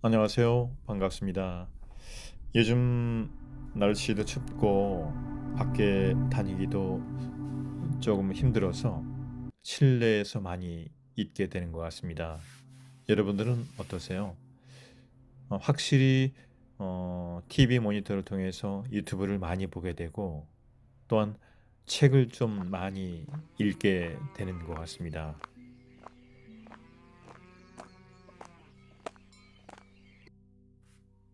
안녕하세요. 반갑습니다. 요즘 날씨도 춥고 밖에 다니기도 조금 힘들어서 실내에서 많이 있게 되는 것 같습니다. 여러분들은 어떠세요? 확실히 TV 모니터를 통해서 유튜브를 많이 보게 되고 또한 책을 좀 많이 읽게 되는 것 같습니다.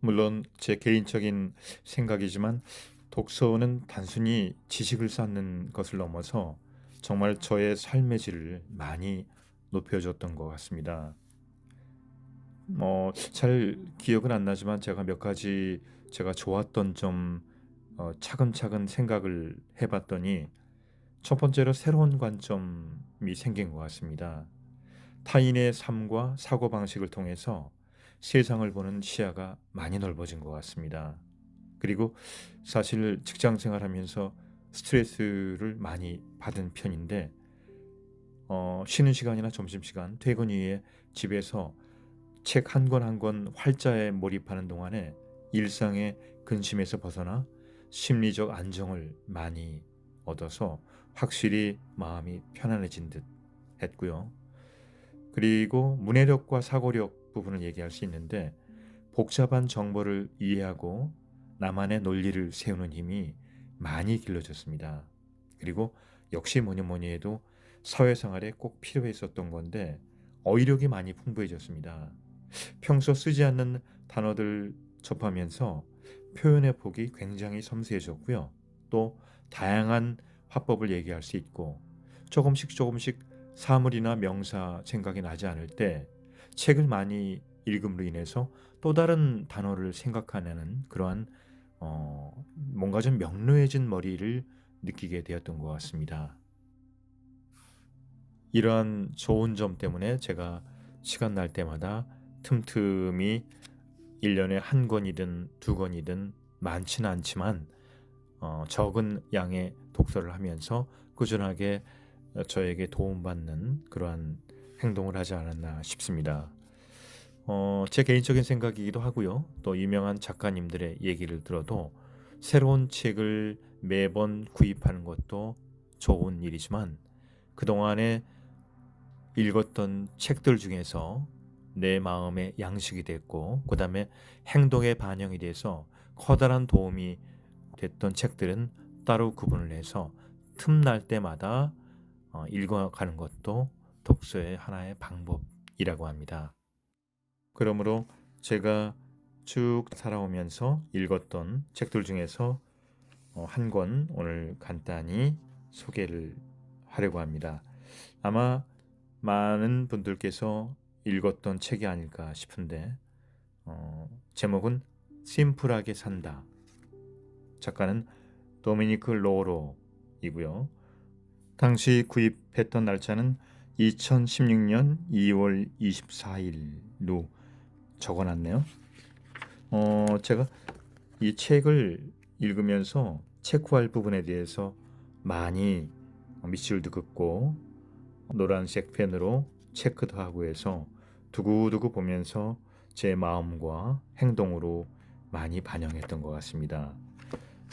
물론 제 개인적인 생각이지만 독서는 단순히 지식을 쌓는 것을 넘어서 정말 저의 삶의 질을 많이 높여줬던 것 같습니다. 잘 기억은 안 나지만 제가 몇 가지 제가 좋았던 점 차근차근 생각을 해봤더니 첫 번째로 새로운 관점이 생긴 것 같습니다. 타인의 삶과 사고방식을 통해서 세상을 보는 시야가 많이 넓어진 것 같습니다. 그리고 사실 직장 생활하면서 스트레스를 많이 받은 편인데 쉬는 시간이나 점심시간, 퇴근 이후에 집에서 책 한 권 한 권 활자에 몰입하는 동안에 일상의 근심에서 벗어나 심리적 안정을 많이 얻어서 확실히 마음이 편안해진 듯 했고요. 그리고 문해력과 사고력 부분을 얘기할 수 있는데 복잡한 정보를 이해하고 나만의 논리를 세우는 힘이 많이 길러졌습니다. 그리고 역시 뭐니 뭐니 해도 사회생활에 꼭 필요했었던 건데 어휘력이 많이 풍부해졌습니다. 평소 쓰지 않는 단어들 접하면서 표현의 폭이 굉장히 섬세해졌고요. 또 다양한 화법을 얘기할 수 있고 조금씩 사물이나 명사 생각이 나지 않을 때 책을 많이 읽음으로 인해서 또 다른 단어를 생각하는 그러한 뭔가 좀 명료해진 머리를 느끼게 되었던 것 같습니다. 이러한 좋은 점 때문에 제가 시간 날 때마다 틈틈이 1년에 한 권이든 두 권이든 많지는 않지만 적은 양의 독서를 하면서 꾸준하게 저에게 도움받는 그러한 행동을 하지 않았나 싶습니다. 제 개인적인 생각이기도 하고요. 또 유명한 작가님들의 얘기를 들어도 새로운 책을 매번 구입하는 것도 좋은 일이지만 그동안에 읽었던 책들 중에서 내 마음의 양식이 됐고 그다음에 행동에 반영이 돼서 커다란 도움이 됐던 책들은 따로 구분을 해서 틈날 때마다 읽어가는 것도 독서의 하나의 방법이라고 합니다. 그러므로 제가 쭉 살아오면서 읽었던 책들 중에서 한 권 오늘 간단히 소개를 하려고 합니다. 아마 많은 분들께서 읽었던 책이 아닐까 싶은데 제목은 심플하게 산다. 작가는 도미니크 로로이고요. 당시 구입했던 날짜는 2016년 2월 24일로 적어놨네요. 제가 이 책을 읽으면서 체크할 부분에 대해서 많이 밑줄도 긋고 노란색 펜으로 체크도 하고 해서 두고두고 보면서 제 마음과 행동으로 많이 반영했던 것 같습니다.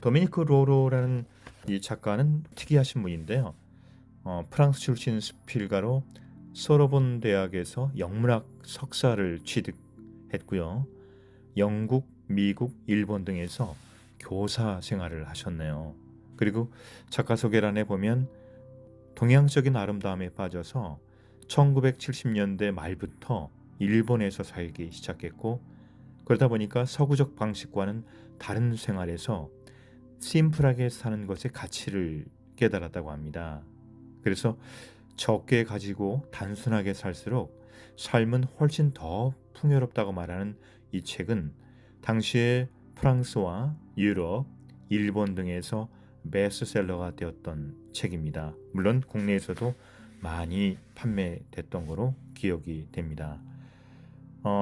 도미니크 로로라는 이 작가는 특이하신 분인데요. 프랑스 출신 수필가로 소르본 대학에서 영문학 석사를 취득했고요. 영국, 미국, 일본 등에서 교사 생활을 하셨네요. 그리고 작가 소개란에 보면 동양적인 아름다움에 빠져서 1970년대 말부터 일본에서 살기 시작했고 그러다 보니까 서구적 방식과는 다른 생활에서 심플하게 사는 것의 가치를 깨달았다고 합니다. 그래서 적게 가지고 단순하게 살수록 삶은 훨씬 더 풍요롭다고 말하는 이 책은 당시에 프랑스와 유럽, 일본 등에서 베스트셀러가 되었던 책입니다. 물론 국내에서도 많이 판매됐던 거로 기억이 됩니다.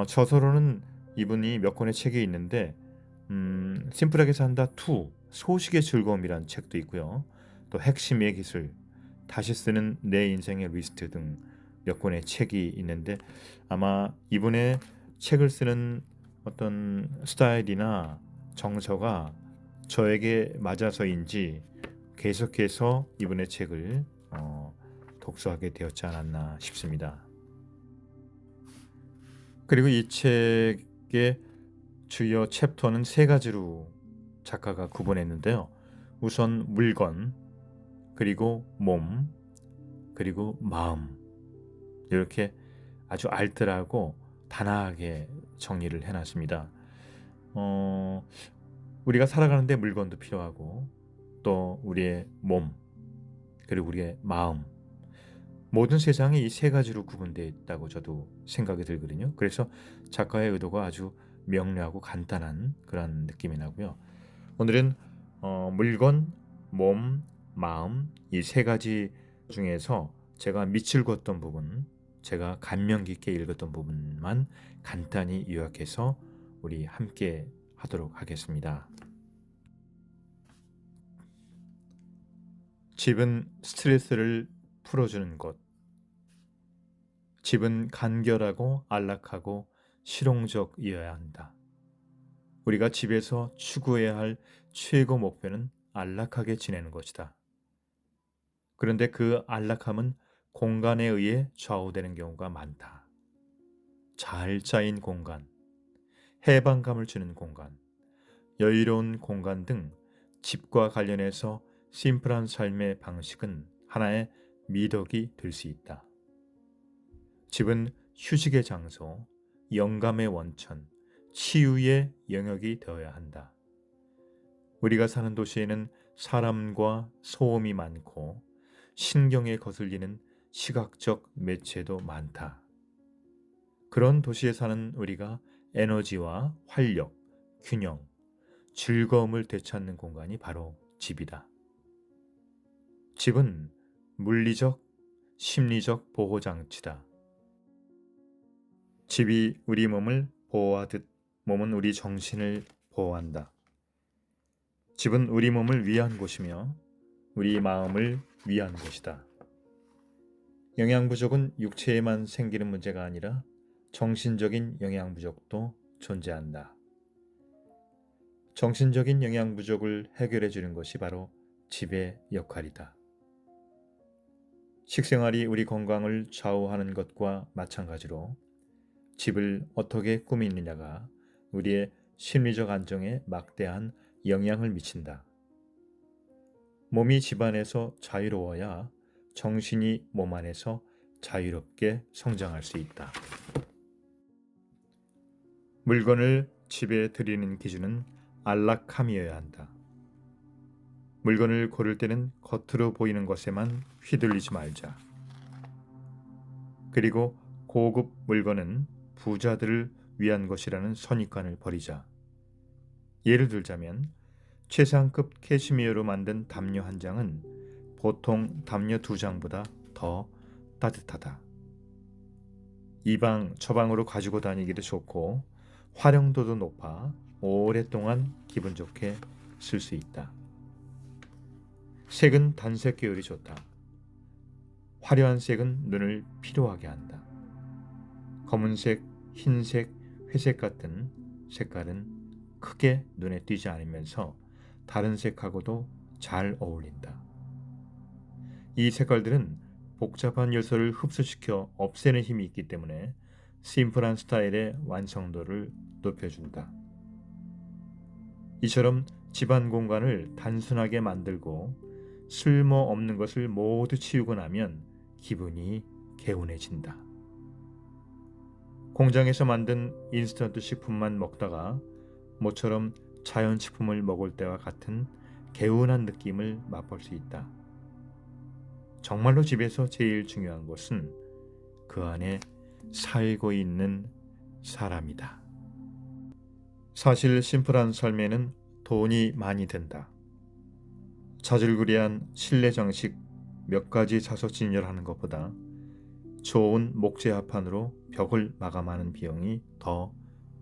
저서로는 이분이 몇 권의 책이 있는데 심플하게 산다 2 소식의 즐거움이란 책도 있고요. 또 핵심의 기술, 다시 쓰는 내 인생의 리스트 등 몇 권의 책이 있는데 아마 이분의 책을 쓰는 어떤 스타일이나 정서가 저에게 맞아서인지 계속해서 이분의 책을 독서하게 되었지 않았나 싶습니다. 그리고 이 책의 주요 챕터는 세 가지로 작가가 구분했는데요. 우선 물건, 그리고 몸, 그리고 마음, 이렇게 아주 알뜰하고 단아하게 정리를 해놨습니다. 어, 우리가 살아가는데 물건도 필요하고 또 우리의 몸, 그리고 우리의 마음, 모든 세상이 이 세 가지로 구분되어 있다고 저도 생각이 들거든요. 그래서 작가의 의도가 아주 명료하고 간단한 그런 느낌이 나고요. 오늘은 물건, 몸, 마음, 이 세 가지 중에서 제가 밑을 그었던 부분, 제가 감명 깊게 읽었던 부분만 간단히 요약해서 우리 함께 하도록 하겠습니다. 집은 스트레스를 풀어주는 곳. 집은 간결하고 안락하고 실용적이어야 한다. 우리가 집에서 추구해야 할 최고 목표는 안락하게 지내는 것이다. 그런데 그 안락함은 공간에 의해 좌우되는 경우가 많다. 잘 짜인 공간, 해방감을 주는 공간, 여유로운 공간 등 집과 관련해서 심플한 삶의 방식은 하나의 미덕이 될 수 있다. 집은 휴식의 장소, 영감의 원천, 치유의 영역이 되어야 한다. 우리가 사는 도시에는 사람과 소음이 많고 신경에 거슬리는 시각적 매체도 많다. 그런 도시에 사는 우리가 에너지와 활력, 균형, 즐거움을 되찾는 공간이 바로 집이다. 집은 물리적, 심리적 보호장치다. 집이 우리 몸을 보호하듯 몸은 우리 정신을 보호한다. 집은 우리 몸을 위한 곳이며 우리 마음을 위한 곳이다. 영양 부족은 육체에만 생기는 문제가 아니라 정신적인 영양 부족도 존재한다. 정신적인 영양 부족을 해결해 주는 것이 바로 집의 역할이다. 식생활이 우리 건강을 좌우하는 것과 마찬가지로 집을 어떻게 꾸미느냐가 우리의 심리적 안정에 막대한 영향을 미친다. 몸이 집 안에서 자유로워야 정신이 몸 안에서 자유롭게 성장할 수 있다. 물건을 집에 들이는 기준은 안락함이어야 한다. 물건을 고를 때는 겉으로 보이는 것에만 휘둘리지 말자. 그리고 고급 물건은 부자들을 위한 것이라는 선입관을 버리자. 예를 들자면 최상급 캐시미어로 만든 담요 한 장은 보통 담요 두 장보다 더 따뜻하다. 이 방 저 방으로 가지고 다니기도 좋고 활용도도 높아 오랫동안 기분 좋게 쓸 수 있다. 색은 단색 계열이 좋다. 화려한 색은 눈을 피로하게 한다. 검은색, 흰색, 회색 같은 색깔은 크게 눈에 띄지 않으면서 다른 색하고도 잘 어울린다. 이 색깔들은 복잡한 요소를 흡수시켜 없애는 힘이 있기 때문에 심플한 스타일의 완성도를 높여준다. 이처럼 집안 공간을 단순하게 만들고 쓸모없는 것을 모두 치우고 나면 기분이 개운해진다. 공장에서 만든 인스턴트 식품만 먹다가 모처럼 자연식품을 먹을 때와 같은 개운한 느낌을 맛볼 수 있다. 정말로 집에서 제일 중요한 것은 그 안에 살고 있는 사람이다. 사실 심플한 삶에는 돈이 많이 든다. 자질구레한 실내 장식 몇 가지 사서 진열하는 것보다 좋은 목재 합판으로 벽을 마감하는 비용이 더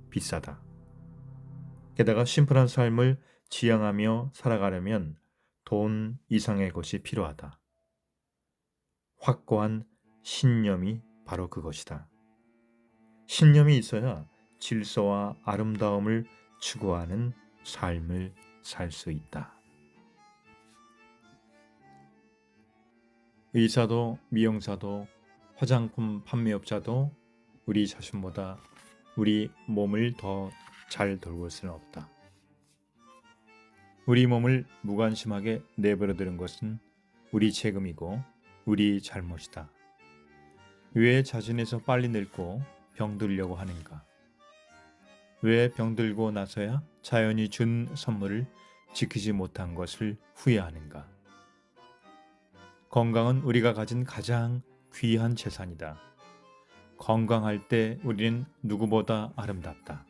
비싸다. 게다가 심플한 삶을 지향하며 살아가려면 돈 이상의 것이 필요하다. 확고한 신념이 바로 그것이다. 신념이 있어야 질서와 아름다움을 추구하는 삶을 살 수 있다. 의사도 미용사도 화장품 판매업자도 우리 자신보다 우리 몸을 더 잘 돌볼 수는 없다. 우리 몸을 무관심하게 내버려두는 것은 우리 책임이고 우리 잘못이다. 왜 자신에서 빨리 늙고 병들려고 하는가? 왜 병들고 나서야 자연이 준 선물을 지키지 못한 것을 후회하는가? 건강은 우리가 가진 가장 귀한 재산이다. 건강할 때 우리는 누구보다 아름답다.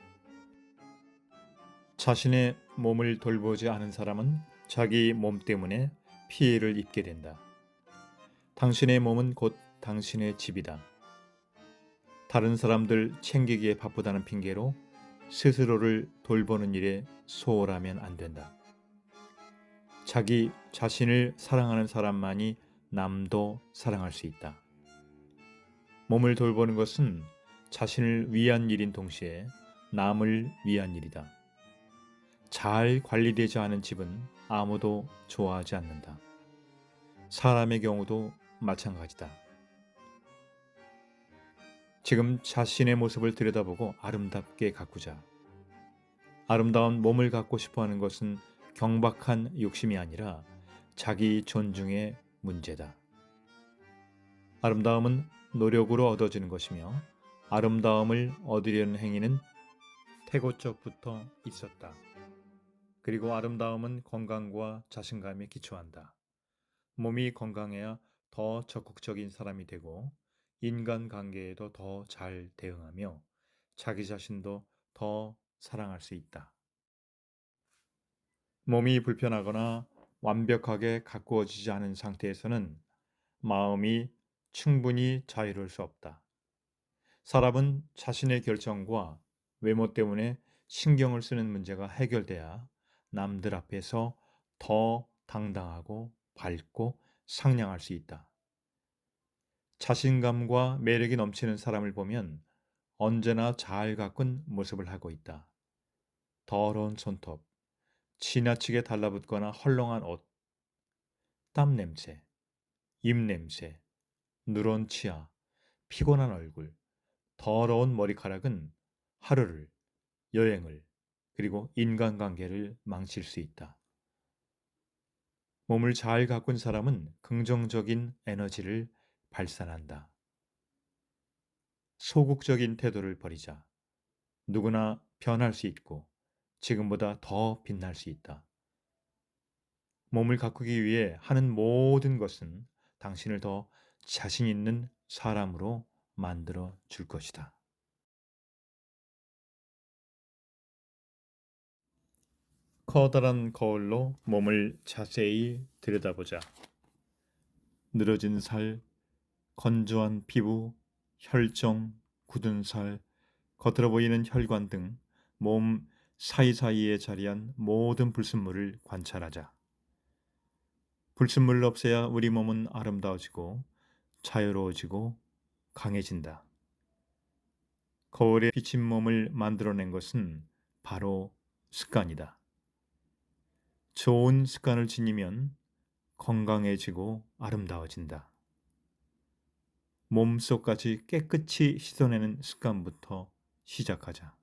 자신의 몸을 돌보지 않은 사람은 자기 몸 때문에 피해를 입게 된다. 당신의 몸은 곧 당신의 집이다. 다른 사람들 챙기기에 바쁘다는 핑계로 스스로를 돌보는 일에 소홀하면 안 된다. 자기 자신을 사랑하는 사람만이 남도 사랑할 수 있다. 몸을 돌보는 것은 자신을 위한 일인 동시에 남을 위한 일이다. 잘 관리되지 않은 집은 아무도 좋아하지 않는다. 사람의 경우도 마찬가지다. 지금 자신의 모습을 들여다보고 아름답게 가꾸자. 아름다운 몸을 갖고 싶어하는 것은 경박한 욕심이 아니라 자기 존중의 문제다. 아름다움은 노력으로 얻어지는 것이며 아름다움을 얻으려는 행위는 태고적부터 있었다. 그리고 아름다움은 건강과 자신감에 기초한다. 몸이 건강해야 더 적극적인 사람이 되고 인간관계에도 더 잘 대응하며 자기 자신도 더 사랑할 수 있다. 몸이 불편하거나 완벽하게 가꾸어지지 않은 상태에서는 마음이 충분히 자유로울 수 없다. 사람은 자신의 결정과 외모 때문에 신경을 쓰는 문제가 해결돼야 남들 앞에서 더 당당하고 밝고 상냥할 수 있다. 자신감과 매력이 넘치는 사람을 보면 언제나 잘 가꾼 모습을 하고 있다. 더러운 손톱, 지나치게 달라붙거나 헐렁한 옷, 땀 냄새, 입 냄새, 누런 치아, 피곤한 얼굴, 더러운 머리카락은 하루를, 여행을, 그리고 인간관계를 망칠 수 있다. 몸을 잘 가꾼 사람은 긍정적인 에너지를 발산한다. 소극적인 태도를 버리자. 누구나 변할 수 있고 지금보다 더 빛날 수 있다. 몸을 가꾸기 위해 하는 모든 것은 당신을 더 자신 있는 사람으로 만들어 줄 것이다. 커다란 거울로 몸을 자세히 들여다보자. 늘어진 살, 건조한 피부, 혈정, 굳은 살, 겉으로 보이는 혈관 등 몸 사이사이에 자리한 모든 불순물을 관찰하자. 불순물을 없애야 우리 몸은 아름다워지고 자유로워지고 강해진다. 거울에 비친 몸을 만들어낸 것은 바로 습관이다. 좋은 습관을 지니면 건강해지고 아름다워진다. 몸속까지 깨끗이 씻어내는 습관부터 시작하자.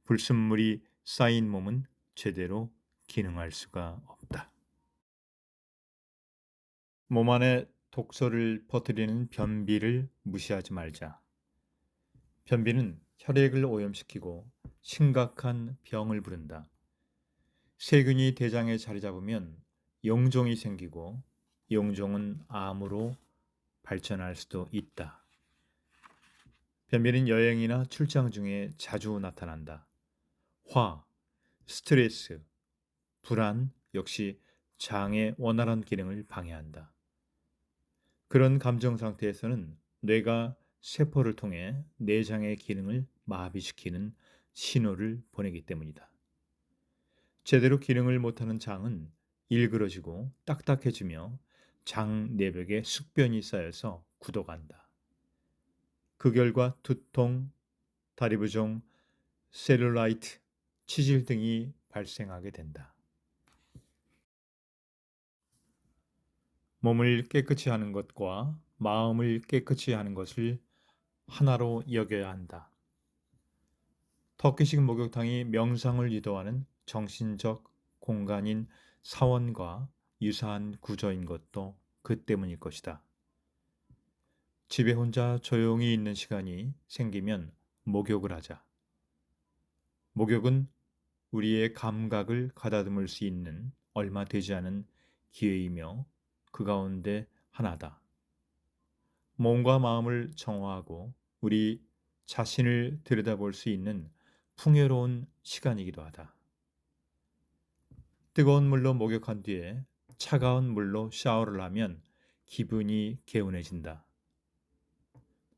불순물이 쌓인 몸은 제대로 기능할 수가 없다. 몸 안에 독소를 퍼뜨리는 변비를 무시하지 말자. 변비는 혈액을 오염시키고 심각한 병을 부른다. 세균이 대장에 자리 잡으면 용종이 생기고 용종은 암으로 발전할 수도 있다. 변비는 여행이나 출장 중에 자주 나타난다. 화, 스트레스, 불안 역시 장의 원활한 기능을 방해한다. 그런 감정 상태에서는 뇌가 세포를 통해 내장의 기능을 마비시키는 신호를 보내기 때문이다. 제대로 기능을 못하는 장은 일그러지고 딱딱해지며 장 내벽에 숙변이 쌓여서 굳어간다. 그 결과 두통, 다리 부종, 셀룰라이트, 치질 등이 발생하게 된다. 몸을 깨끗이 하는 것과 마음을 깨끗이 하는 것을 하나로 여겨야 한다. 터키식 목욕탕이 명상을 유도하는 정신적 공간인 사원과 유사한 구조인 것도 그 때문일 것이다. 집에 혼자 조용히 있는 시간이 생기면 목욕을 하자. 목욕은 우리의 감각을 가다듬을 수 있는 얼마 되지 않은 기회이며 그 가운데 하나다. 몸과 마음을 정화하고 우리 자신을 들여다볼 수 있는 풍요로운 시간이기도 하다. 뜨거운 물로 목욕한 뒤에 차가운 물로 샤워를 하면 기분이 개운해진다.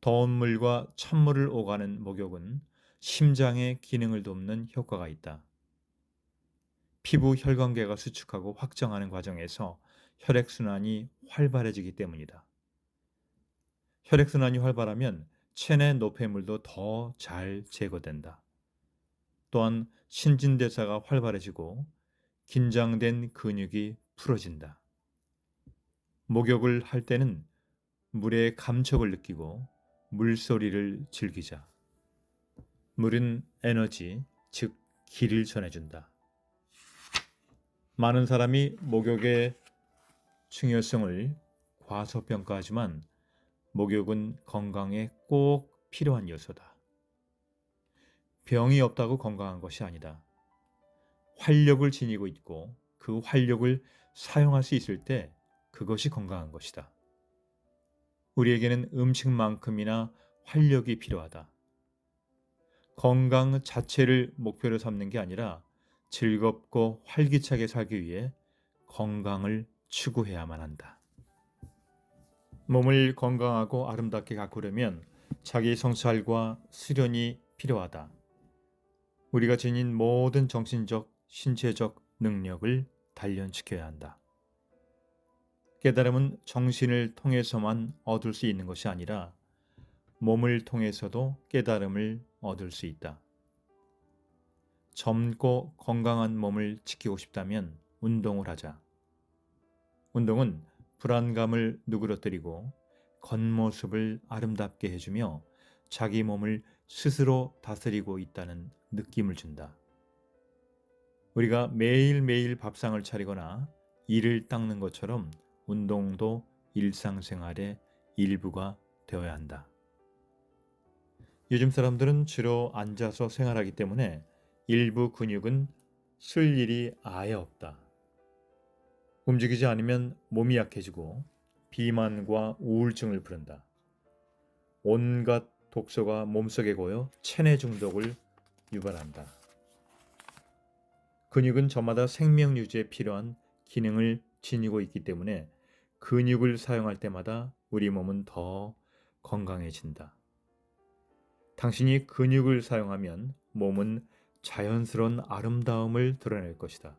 더운 물과 찬물을 오가는 목욕은 심장의 기능을 돕는 효과가 있다. 피부 혈관계가 수축하고 확장하는 과정에서 혈액순환이 활발해지기 때문이다. 혈액순환이 활발하면 체내 노폐물도 더 잘 제거된다. 또한 신진대사가 활발해지고 긴장된 근육이 풀어진다. 목욕을 할 때는 물의 감촉을 느끼고 물소리를 즐기자. 물은 에너지, 즉 기를 전해준다. 많은 사람이 목욕의 중요성을 과소평가하지만 목욕은 건강에 꼭 필요한 요소다. 병이 없다고 건강한 것이 아니다. 활력을 지니고 있고 그 활력을 사용할 수 있을 때 그것이 건강한 것이다. 우리에게는 음식만큼이나 활력이 필요하다. 건강 자체를 목표로 삼는 게 아니라 즐겁고 활기차게 살기 위해 건강을 추구해야만 한다. 몸을 건강하고 아름답게 가꾸려면 자기 성찰과 수련이 필요하다. 우리가 지닌 모든 정신적, 신체적 능력을 단련시켜야 한다. 깨달음은 정신을 통해서만 얻을 수 있는 것이 아니라 몸을 통해서도 깨달음을 얻을 수 있다. 젊고 건강한 몸을 지키고 싶다면 운동을 하자. 운동은 불안감을 누그러뜨리고 겉모습을 아름답게 해주며 자기 몸을 스스로 다스리고 있다는 느낌을 준다. 우리가 매일매일 밥상을 차리거나 이를 닦는 것처럼 운동도 일상생활의 일부가 되어야 한다. 요즘 사람들은 주로 앉아서 생활하기 때문에 일부 근육은 쓸 일이 아예 없다. 움직이지 않으면 몸이 약해지고 비만과 우울증을 부른다. 온갖 독소가 몸속에 고여 체내 중독을 유발한다. 근육은 저마다 생명 유지에 필요한 기능을 지니고 있기 때문에 근육을 사용할 때마다 우리 몸은 더 건강해진다. 당신이 근육을 사용하면 몸은 자연스러운 아름다움을 드러낼 것이다.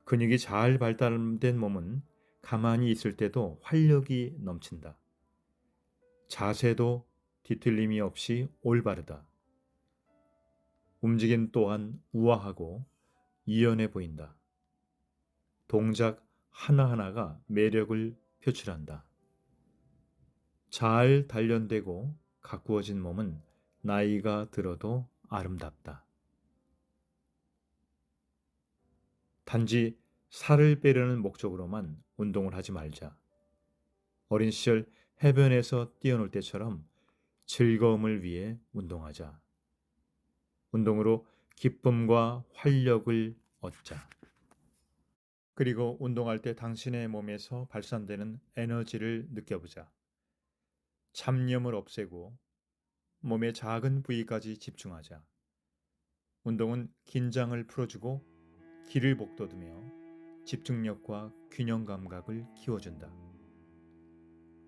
근육이 잘 발달된 몸은 가만히 있을 때도 활력이 넘친다. 자세도 뒤틀림이 없이 올바르다. 움직임 또한 우아하고 유연해 보인다. 동작 하나하나가 매력을 표출한다. 잘 단련되고 가꾸어진 몸은 나이가 들어도 아름답다. 단지 살을 빼려는 목적으로만 운동을 하지 말자. 어린 시절 해변에서 뛰어놀 때처럼 즐거움을 위해 운동하자. 운동으로 기쁨과 활력을 얻자. 그리고 운동할 때 당신의 몸에서 발산되는 에너지를 느껴보자. 잡념을 없애고 몸의 작은 부위까지 집중하자. 운동은 긴장을 풀어주고 기를 북돋우며 집중력과 균형 감각을 키워준다.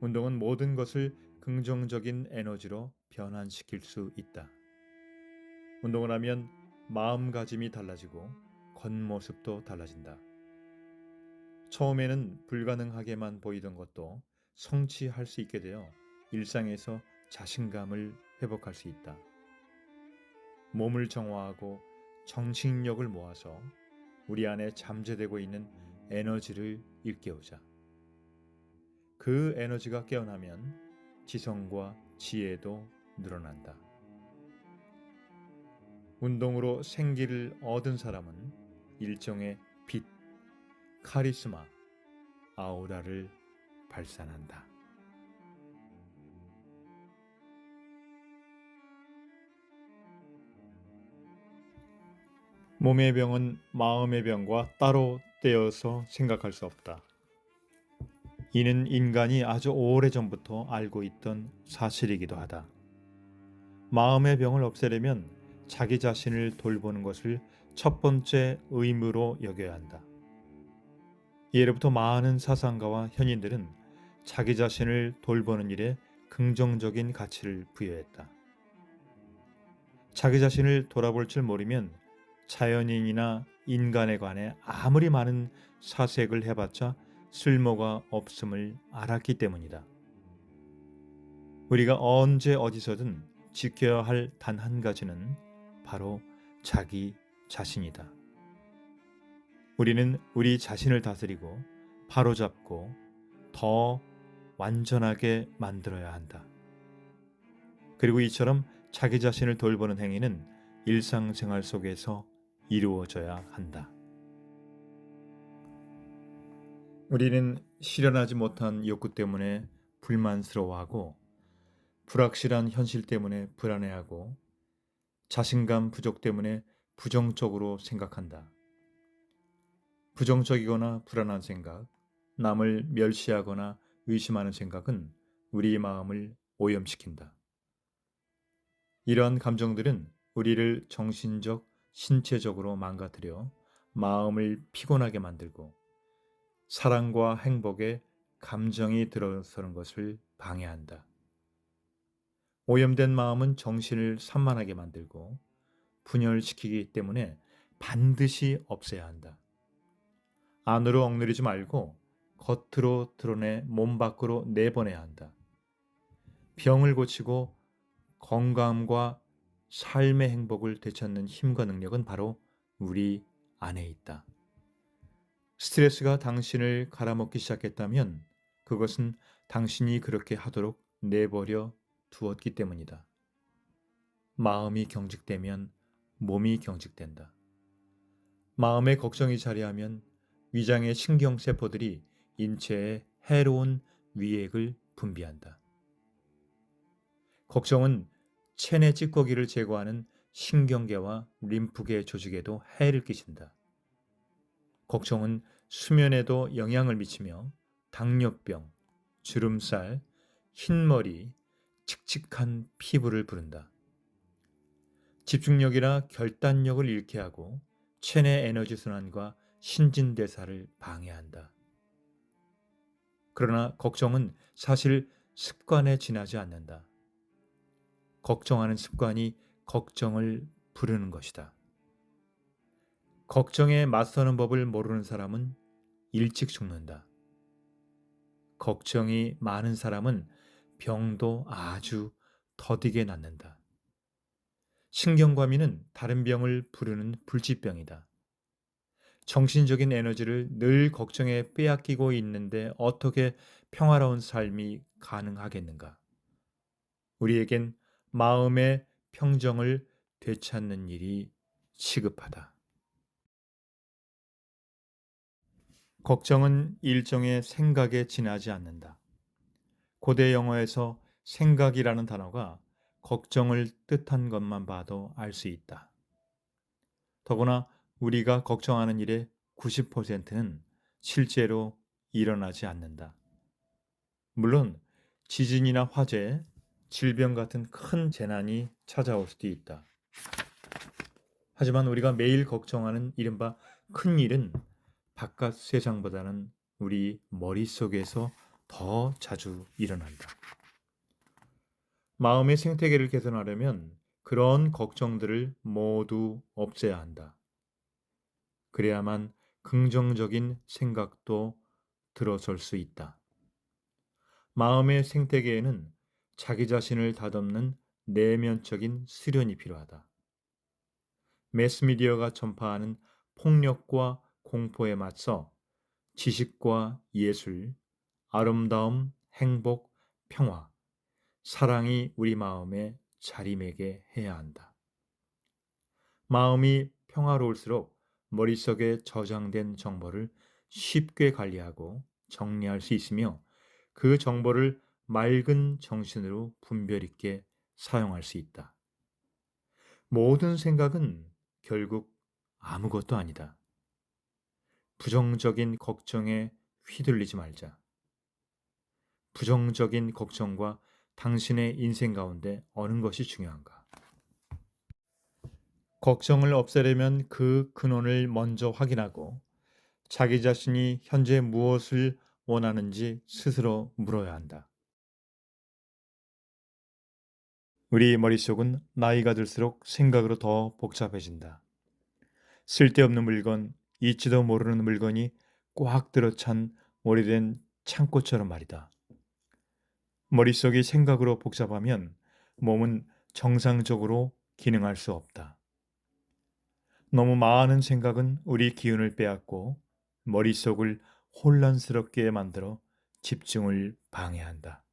운동은 모든 것을 긍정적인 에너지로 변환시킬 수 있다. 운동을 하면 마음가짐이 달라지고 겉모습도 달라진다. 처음에는 불가능하게만 보이던 것도 성취할 수 있게 되어 일상에서 자신감을 회복할 수 있다. 몸을 정화하고 정신력을 모아서 우리 안에 잠재되고 있는 에너지를 일깨우자. 그 에너지가 깨어나면 지성과 지혜도 늘어난다. 운동으로 생기를 얻은 사람은 일종의 빛, 카리스마, 아우라를 발산한다. 몸의 병은 마음의 병과 따로 떼어서 생각할 수 없다. 이는 인간이 아주 오래전부터 알고 있던 사실이기도 하다. 마음의 병을 없애려면 자기 자신을 돌보는 것을 첫 번째 의무로 여겨야 한다. 예로부터 많은 사상가와 현인들은 자기 자신을 돌보는 일에 긍정적인 가치를 부여했다. 자기 자신을 돌아볼 줄 모르면 자연인이나 인간에 관해 아무리 많은 사색을 해봤자 쓸모가 없음을 알았기 때문이다. 우리가 언제 어디서든 지켜야 할 단 한 가지는 바로 자기 자신이다. 우리는 우리 자신을 다스리고 바로잡고 더 완전하게 만들어야 한다. 그리고 이처럼 자기 자신을 돌보는 행위는 일상생활 속에서 이루어져야 한다. 우리는 실현하지 못한 욕구 때문에 불만스러워하고 불확실한 현실 때문에 불안해하고 자신감 부족 때문에 부정적으로 생각한다. 부정적이거나 불안한 생각, 남을 멸시하거나 의심하는 생각은 우리 마음을 오염시킨다. 이러한 감정들은 우리를 정신적, 신체적으로 망가뜨려 마음을 피곤하게 만들고 사랑과 행복에 감정이 들어서는 것을 방해한다. 오염된 마음은 정신을 산만하게 만들고 분열시키기 때문에 반드시 없애야 한다. 안으로 억누르지 말고 겉으로 드러내 몸 밖으로 내보내야 한다. 병을 고치고 건강과 삶의 행복을 되찾는 힘과 능력은 바로 우리 안에 있다. 스트레스가 당신을 갈아먹기 시작했다면 그것은 당신이 그렇게 하도록 내버려 두었기 때문이다. 마음이 경직되면 몸이 경직된다. 마음의 걱정이 자리하면 위장의 신경세포들이 인체에 해로운 위액을 분비한다. 걱정은 체내 찌꺼기를 제거하는 신경계와 림프계 조직에도 해를 끼친다. 걱정은 수면에도 영향을 미치며 당뇨병, 주름살, 흰머리, 칙칙한 피부를 부른다. 집중력이나 결단력을 잃게 하고 체내 에너지 순환과 신진대사를 방해한다. 그러나 걱정은 사실 습관에 지나지 않는다. 걱정하는 습관이 걱정을 부르는 것이다. 걱정에 맞서는 법을 모르는 사람은 일찍 죽는다. 걱정이 많은 사람은 병도 아주 더디게 낫는다. 신경과민은 다른 병을 부르는 불치병이다. 정신적인 에너지를 늘 걱정에 빼앗기고 있는데 어떻게 평화로운 삶이 가능하겠는가? 우리에겐 마음의 평정을 되찾는 일이 시급하다. 걱정은 일종의 생각에 지나지 않는다. 고대 영어에서 생각이라는 단어가 걱정을 뜻한 것만 봐도 알 수 있다. 더구나 우리가 걱정하는 일의 90%는 실제로 일어나지 않는다. 물론 지진이나 화재, 질병 같은 큰 재난이 찾아올 수도 있다. 하지만 우리가 매일 걱정하는 이른바 큰 일은 바깥 세상보다는 우리 머릿속에서 더 자주 일어난다. 마음의 생태계를 개선하려면 그런 걱정들을 모두 없애야 한다. 그래야만 긍정적인 생각도 들어설 수 있다. 마음의 생태계에는 자기 자신을 다듬는 내면적인 수련이 필요하다. 매스미디어가 전파하는 폭력과 공포에 맞서 지식과 예술, 아름다움, 행복, 평화, 사랑이 우리 마음에 자리매게 해야 한다. 마음이 평화로울수록 머릿속에 저장된 정보를 쉽게 관리하고 정리할 수 있으며 그 정보를 맑은 정신으로 분별 있게 사용할 수 있다. 모든 생각은 결국 아무것도 아니다. 부정적인 걱정에 휘둘리지 말자. 부정적인 걱정과 당신의 인생 가운데 어느 것이 중요한가? 걱정을 없애려면 그 근원을 먼저 확인하고 자기 자신이 현재 무엇을 원하는지 스스로 물어야 한다. 우리 머릿속은 나이가 들수록 생각으로 더 복잡해진다. 쓸데없는 물건, 잊지도 모르는 물건이 꽉 들어찬 오래된 창고처럼 말이다. 머릿속이 생각으로 복잡하면 몸은 정상적으로 기능할 수 없다. 너무 많은 생각은 우리 기운을 빼앗고 머릿속을 혼란스럽게 만들어 집중을 방해한다.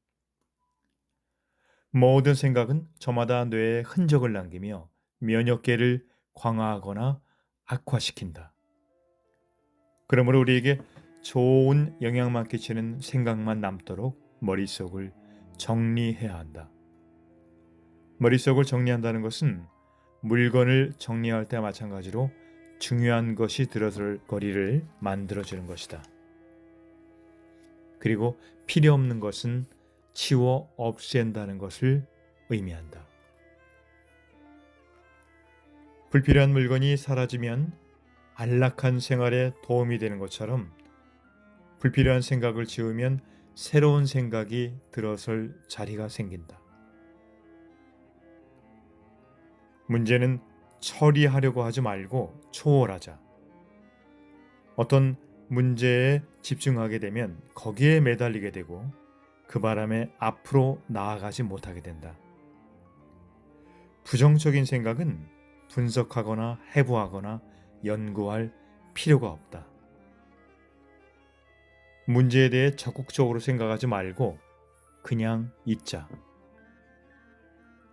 모든 생각은 저마다 뇌에 흔적을 남기며 면역계를 강화하거나 악화시킨다. 그러므로 우리에게 좋은 영향만 끼치는 생각만 남도록 머릿속을 정리해야 한다. 머릿속을 정리한다는 것은 물건을 정리할 때와 마찬가지로 중요한 것이 들어설 거리를 만들어주는 것이다. 그리고 필요 없는 것은 치워 없앤다는 것을 의미한다. 불필요한 물건이 사라지면 안락한 생활에 도움이 되는 것처럼 불필요한 생각을 지우면 새로운 생각이 들어설 자리가 생긴다. 문제는 처리하려고 하지 말고 초월하자. 어떤 문제에 집중하게 되면 거기에 매달리게 되고 그 바람에 앞으로 나아가지 못하게 된다. 부정적인 생각은 분석하거나 해부하거나 연구할 필요가 없다. 문제에 대해 적극적으로 생각하지 말고 그냥 있자.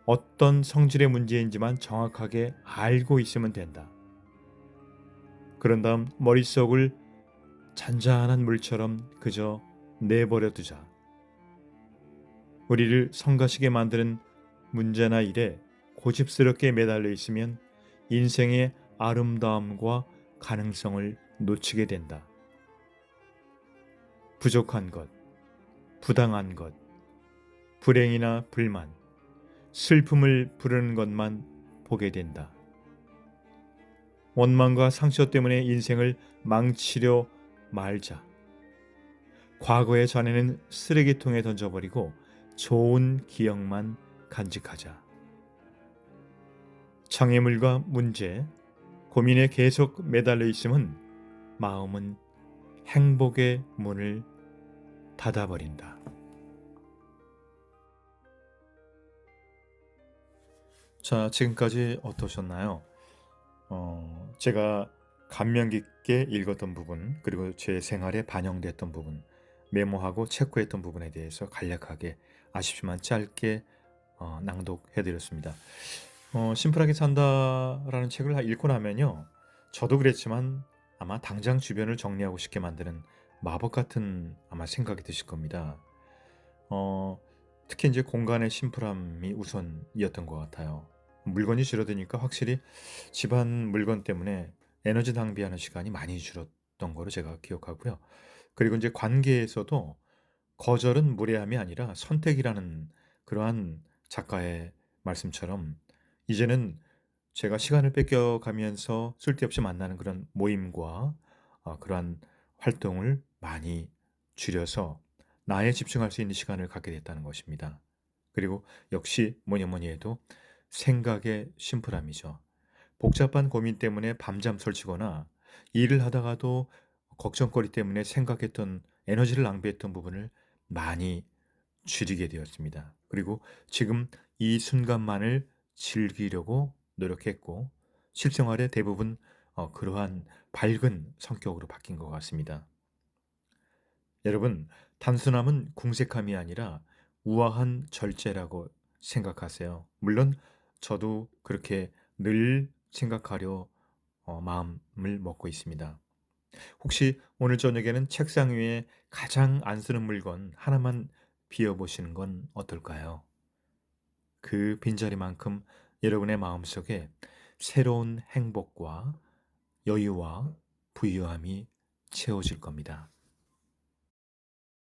어떤 성질의 문제인지만 정확하게 알고 있으면 된다. 그런 다음 머릿속을 잔잔한 물처럼 그저 내버려 두자. 우리를 성가시게 만드는 문제나 일에 고집스럽게 매달려 있으면 인생의 아름다움과 가능성을 놓치게 된다. 부족한 것, 부당한 것, 불행이나 불만, 슬픔을 부르는 것만 보게 된다. 원망과 상처 때문에 인생을 망치려 말자. 과거의 잔해는 쓰레기통에 던져버리고 좋은 기억만 간직하자. 장애물과 문제, 고민에 계속 매달려 있으면 마음은 행복의 문을 닫아버린다. 자, 지금까지 어떠셨나요? 제가 감명 깊게 읽었던 부분, 그리고 제 생활에 반영됐던 부분, 메모하고 체크했던 부분에 대해서 간략하게 아쉽지만 짧게 낭독해드렸습니다. 심플하게 산다라는 책을 읽고 나면요, 저도 그랬지만 아마 당장 주변을 정리하고 싶게 만드는 마법 같은 아마 생각이 드실 겁니다. 특히 이제 공간의 심플함이 우선이었던 것 같아요. 물건이 줄어드니까 확실히 집안 물건 때문에 에너지 낭비하는 시간이 많이 줄었던 거로 제가 기억하고요. 그리고 이제 관계에서도 거절은 무례함이 아니라 선택이라는 그러한 작가의 말씀처럼 이제는 제가 시간을 뺏겨가면서 쓸데없이 만나는 그런 모임과 그러한 활동을 많이 줄여서 나에 집중할 수 있는 시간을 갖게 됐다는 것입니다. 그리고 역시 뭐니 해도 생각의 심플함이죠. 복잡한 고민 때문에 밤잠 설치거나 일을 하다가도 걱정거리 때문에 생각했던 에너지를 낭비했던 부분을 많이 줄이게 되었습니다. 그리고 지금 이 순간만을 즐기려고 노력했고 실생활의 대부분 그러한 밝은 성격으로 바뀐 것 같습니다. 여러분, 단순함은 궁색함이 아니라 우아한 절제라고 생각하세요. 물론 저도 그렇게 늘 생각하려 마음을 먹고 있습니다. 혹시 오늘 저녁에는 책상 위에 가장 안 쓰는 물건 하나만 비워 보시는 건 어떨까요? 그 빈자리만큼 여러분의 마음속에 새로운 행복과 여유와 부유함이 채워질 겁니다.